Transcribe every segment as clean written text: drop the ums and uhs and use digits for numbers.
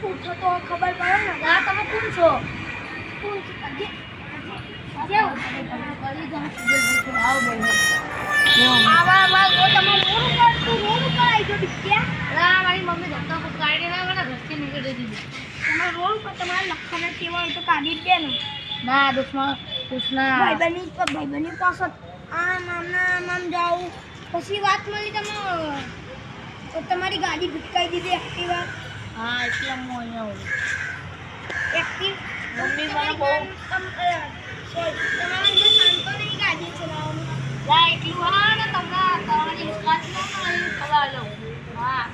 પૂછો તો ખબર પડે ને. ના તમે કોણ છો? મારી મમ્મી ધક્કા કાઢી ના રસ્તે નીકળી દીધી. તમારા રોડ પર તમારા લખવાના કેવા હોય તો કાઢી જ દે ને. ના દુશ્મન ભાઈબંધની પાસે આમ જાઉં પછી વાત મળી તમારી ગાડી ભટકાઈ દીધી એક્ટિવા. હા એટલે હું અહીંયા હોઉં. એક્ટિવ મમ્મી મને બહુ તમારા અંદર શાંતો નહીં ગાડી ચલાવવાનું. એટલું હા ને તમારી સ્કોર્પિયો ખબર લો. હા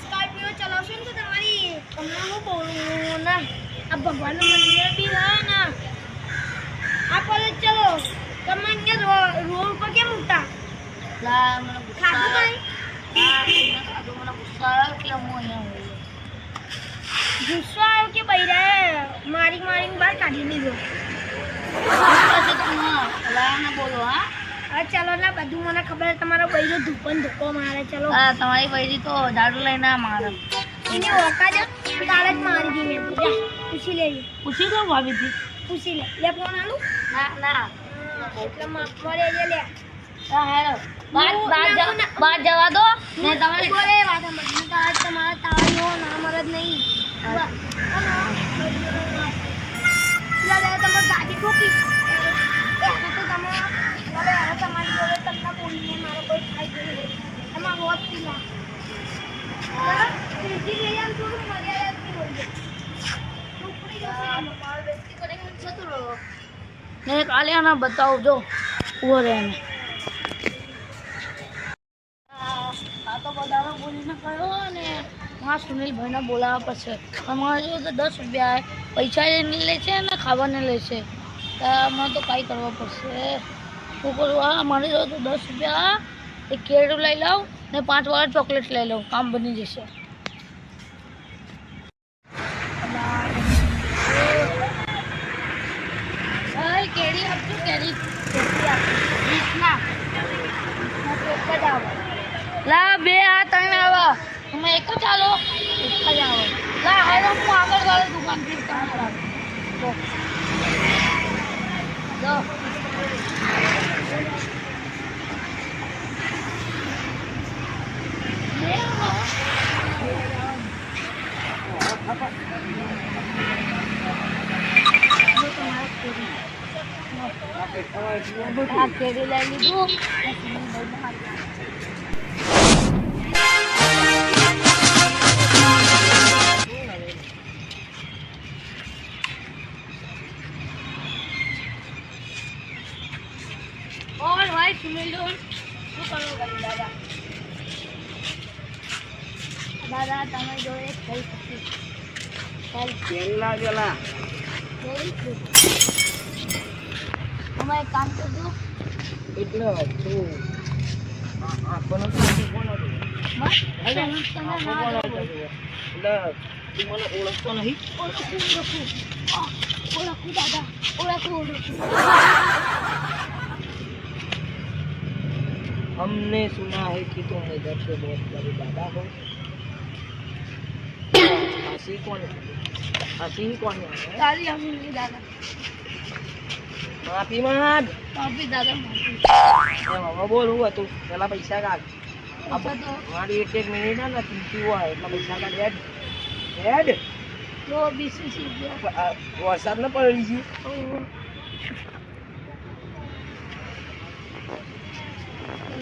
સ્કોર્પિયો ચલાવશો ને તો તમને હું બોલું ને આ ભગવાનનું મંદિર બી હોય ને આ પર ચલો તમે અહીંયા રોડ પર કેમ ઉઠતા મને ખાધું મને ગુસ્સો આવ્યો એટલે હું અહીંયા હોઉં. ગુસ્સો આવ્યો કે બૈરાએ મારીને બહાર કાઢી દીધો. ના બોલો હા. હા ચાલો ને બધું મને ખબર તમારો બૈરો ધોકો મારે. ચલો હા તમારી બૈરી તો ઝાડુ લઈને મારે. એને ઓકા જ કાલે જ મારી દી મેં તો. પૂછી લેજે. પૂછી દો ભાભીથી. પૂછી લે ફોન આલું. ના એટલે મળે લે. હા હેલો બાર જવા દો ને તમે બોલે વાત સમજ આજ તમારા તાળીઓ ના મરદ નહીં. તમે ગાડી ઠોકી તો તમે તમારી જોડે તમને બોલીને મારો કોઈ થાય ગયું એમાં હોત પીલા ત્રીજી લઈ આમ થોડું મર્યાદાથી બોલજો. ને કાલે આના બતાવજો ઉભો રહે ને. આ તો બધાને બોલીને કહ્યો ને હા સુનિલભાઈને બોલાવવા પછી અમારે જો તો 10 રૂપિયા પૈસા લે છે ને ખાવાને લે છે. અમારે તો કાંઈ કરવા પડશે. શું કરું? હા અમારે જો તો 10 રૂપિયા એક કેળું લઈ લઉં ને 5 વાળા ચોકલેટ લઈ લઉં. કામ બની જશે. કેરી આપજો કેરી લા 2 આ 3 આવા તમે એક જ આલો એક જ આવો. લા હેલો હું આગળ વાળી દુકાનથી તમારા જો આ કેરી લઈ લીધું. और भाई सुनील શું કરો ભાઈ દાદા તમે જોડે થઈ શકી ચાલ કેલા ગેલા અમે એક કામ કરજો એટલે તું આપણને કોણ બસ એટલે તમે તું ના મને ઓળખતો નહીં. ઓળખું દાદા ઓળખું. हमने सुना है कि तुम इधर से बहुत बड़े दादा हो. हंसी कौन है? તારી અમીર દાદા माफी માંગ. માફી દાદા માફી. હવે બોલ હું હતું પેલા પૈસા કાઢ. પૈસા તો મારી એક મિનિટ ને તીખી હોય એટલા પૈસા કાઢ. હેડ જો 20 રૂપિયા વરસાદ ન પડી છે.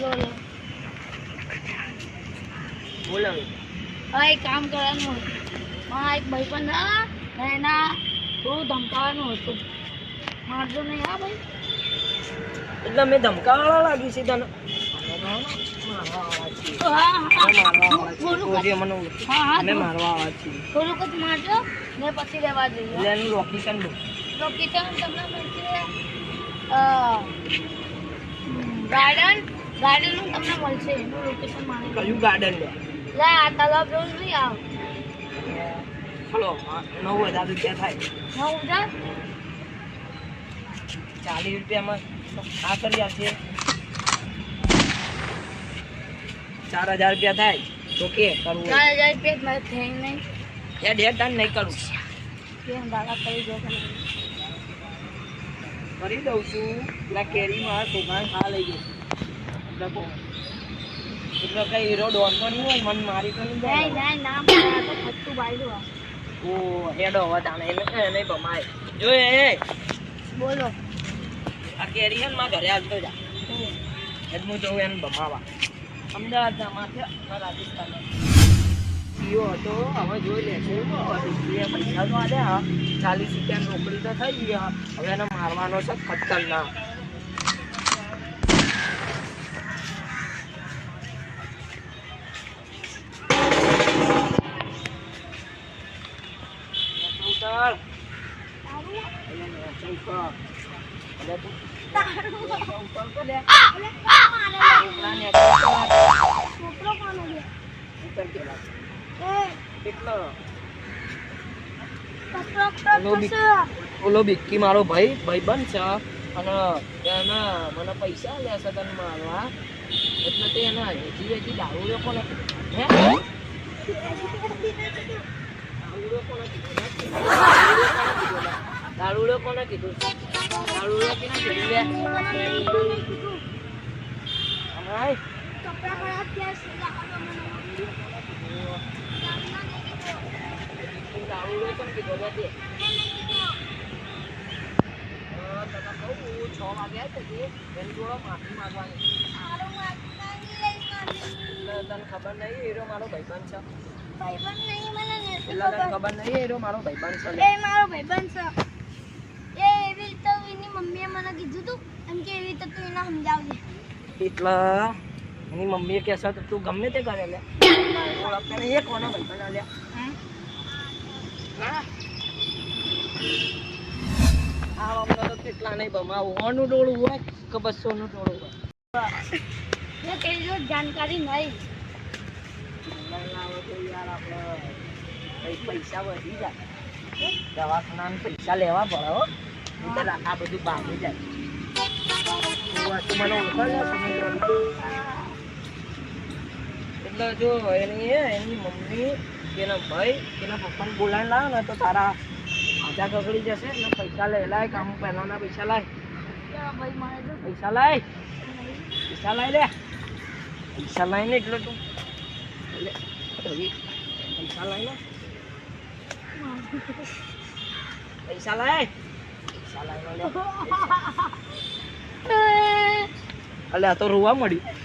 લો બોલો હા એક કામ કરવાનું હતું. હા એક ભાઈ પણ ના એના થોડું ધમકાવાનું હતું. મારજો નહીં હા ભાઈ. એટલે મેં ધમકાવાળા લાગ્યું છે તને. હા મારવા આવા છીએ. થોડુંક જ મારજો ને પછી લેવા જઈએ. એટલે એનું લોકેશન દો. લોકેશન તમને મળશે ગાર્ડન તમને મળશે એનું લોકેશન મારે. કયું ગાર્ડન લે? લા આ તલાવ જોઉં નહીં આવ. ચલો 9,000 રૂપિયા થાય. 9,000 40 રૂપિયામાં આ કરી આપશે. 4,000 રૂપિયા થાય તો કે કરવું 4,000 રૂપિયા મારે થઈ નહીં. હેડ હેડ તાન નહીં કરું કેમ દાદા કરી દો કે કરી દઉં છું પેલા કેરીમાં છોકરાને ખા લઈ ગયો એટલે કઈ હીરો દોડતો નહીં હોય મન મારી તો નહીં જાય નહીં નહીં ના પાડે તો ખટ્ટું બાયલું આ. ઓ હેડો હવે તાને એને ભમાય જો એ બોલો આ કેરી હે ને મારા ઘરે આવતો જા એટલે હું જઉં એને ભમાવા અમદાવાદના માથે રાજસ્થાનમાં પીઓ હતો હવે જોઈ લેશું પૈસા તો આલે હા 40 રૂપિયા નોકરી તો થઈ ગઈ હા હવે એને મારવાનો છે ખતરનાક છોકરો કોનો છે? ઓલો બિક્કી મારો ભાઈબંધ છે અને એને મને પૈસા લેશે તને મારવા એટલે તે એને હજી દારૂ લોકો ને હે દારૂ કોને કીધું દારૂ કોને કીધું લે અમાય કપડા ખરાબ થયા છે દારૂ કોને કીધું લે તે તને કહું 6 વાગ્યા છે એની જોડે માફી માંગવાની તને ખબર નહીં હીરો મારો ભાઈબંધ છે ભાઈબંધ નહીં મને નથી પેલા તને ખબર. ખબર નહીં હીરો મારો ભાઈબંધ છે એ મારો ભાઈબંધ છે એ એવી રીતે એની મમ્મીએ મને કીધું તું એમ કે એવી રીતે તું એને સમજાવજે એટલે એની મમ્મીએ કહેશે તો તું ગમે તે કરે લે ઓળખતા નહીં એ કોનો ભાઈબંધ લે આ અમને તો કેટલા નહીં ભમાવું 100 નું ડોળું હોય કે 200 નું ડોળું હોય મેં કઈ જો જાણકારી નહીં યાર આપણે કઈ પૈસા વધી જાય દવાખાના પૈસા લેવા પડે હો નહીંતર આ બધું ભાગી જાય તું મને ઓળખો ને એટલે જો એની મમ્મી એના ભાઈ એના પપ્પાને બોલાવીને લાવે ને તો તારા આજા કગડી જશે એટલે પૈસા લઈ લાય કામ પહેલાના પૈસા લાય ભાઈ મારે તો પૈસા લાય લે પૈસા લાય ને એટલે તું પૈસા લાય ને પૈસા લાય લે અલે આ તો રોવા મળ્યું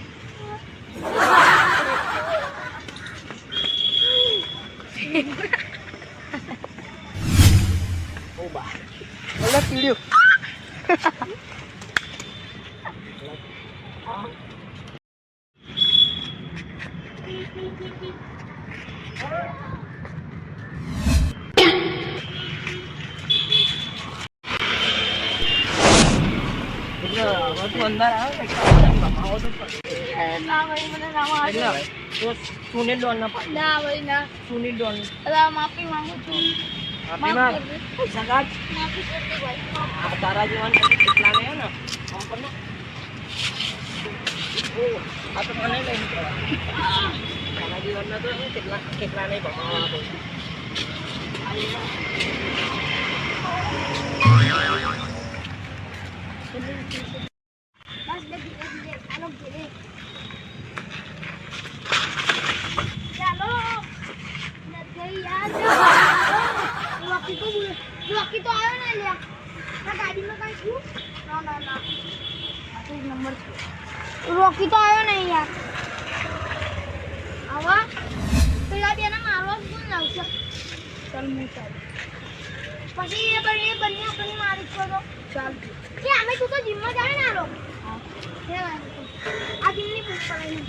ઓ બા અલે પીડ્યું અંદર આવે ના ભાઈ મને ના મારજો. સુનિલ ડોન ના પાડી ના ભાઈ ના સુનિલ ડોન અલા માફી માંગુ છું આપીમાં પૈસા કાઢ માફી કરી દે ભાઈ આ તારા જીવન કેટલા ને ને આમ કર ને આ તો મને લઈ નીકળવા તારા જીવનના તો કેટલા નહીં ભમાવા પડશે બસ લે ધીરે ધીરે ચાલો ઘરે ચાલો નથી યાર રોકી તો આવ્યો ને લ્યા આ ગાડીમાં કાંઈ છું ના આ તો નંબર છે રોકી તો આવ્યો ને યાર આવા પેલા બેને મારવા કોણ લાવશે ચાલ હું ચાલ પછી એ બંને આપણને મારી કરો ચાલ કે અમે તું તો જીમમાં જાય ને આલો હા આ જીમની પૂછ પડાય